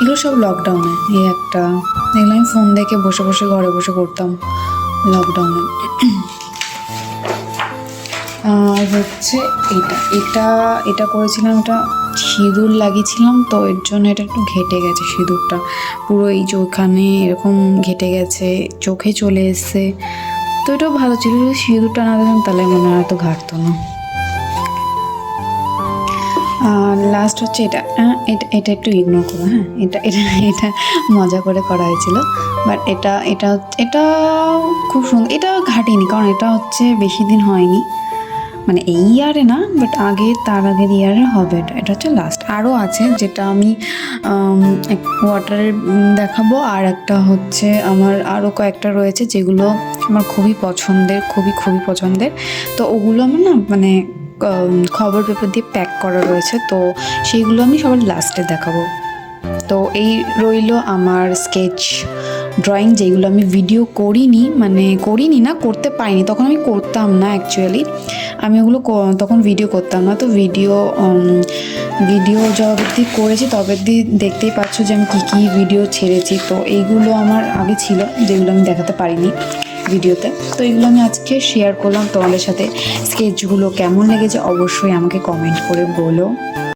এগুলো সব লকডাউনে, এই একটা এগুলো আমি ফোন দেখে বসে বসে ঘরে বসে করতাম লকডাউনে। আর হচ্ছে এটা এটা এটা করেছিলাম, এটা সিঁদুর লাগিয়েছিলাম, তো এর জন্য এটা একটু ঘেটে গেছে সিঁদুরটা, পুরো এই যে ওখানে এরকম ঘেটে গেছে, চোখে চলে এসছে। তো এটাও ভালো ছিল, যদি সিঁদুরটা না দিতাম তাহলে মনে হয় এত ঘাটতো না। আর লাস্ট হচ্ছে এটা, এটা এটা একটু ইগনোর করো, হ্যাঁ, এটা এটা এটা মজা করে করা হয়েছিল। বাট এটা এটা এটা খুব সুন্দর, এটা ঘাটিনি, কারণ এটা হচ্ছে বেশি দিন হয়নি, মানে এই ইয়ারে না, বাট আগে তার আগের ইয়ারে হবে। এটা এটা হচ্ছে লাস্ট, আরও আছে যেটা আমি ওয়াটারে দেখাবো, আর একটা হচ্ছে আমার আরও কয়েকটা রয়েছে যেগুলো আমার খুবই পছন্দের, খুবই খুবই পছন্দের। তো ওগুলো আমার না মানে খবর পেপার দিয়ে প্যাক করা রয়েছে, তো সেইগুলো আমি সবার লাস্টে দেখাবো। তো এই রইল আমার স্কেচ ড্রয়িং, যেগুলো আমি ভিডিও করিনি, মানে করিনি না, করতে পারিনি, তখন আমি করতাম না অ্যাকচুয়ালি, আমি ওগুলো তখন ভিডিও করতাম না। তো ভিডিও যবে করেছি তবে দেখতেই পাচ্ছ যে আমি কী কী ভিডিও ছেড়েছি। তো এইগুলো আমার আগে ছিল যেগুলো আমি দেখাতে পারিনি ভিডিওতে, তো এগুলো আমি আজকে শেয়ার করলাম তোমাদের সাথে। স্কেচগুলো কেমন লেগেছে অবশ্যই আমাকে কমেন্ট করে বলো।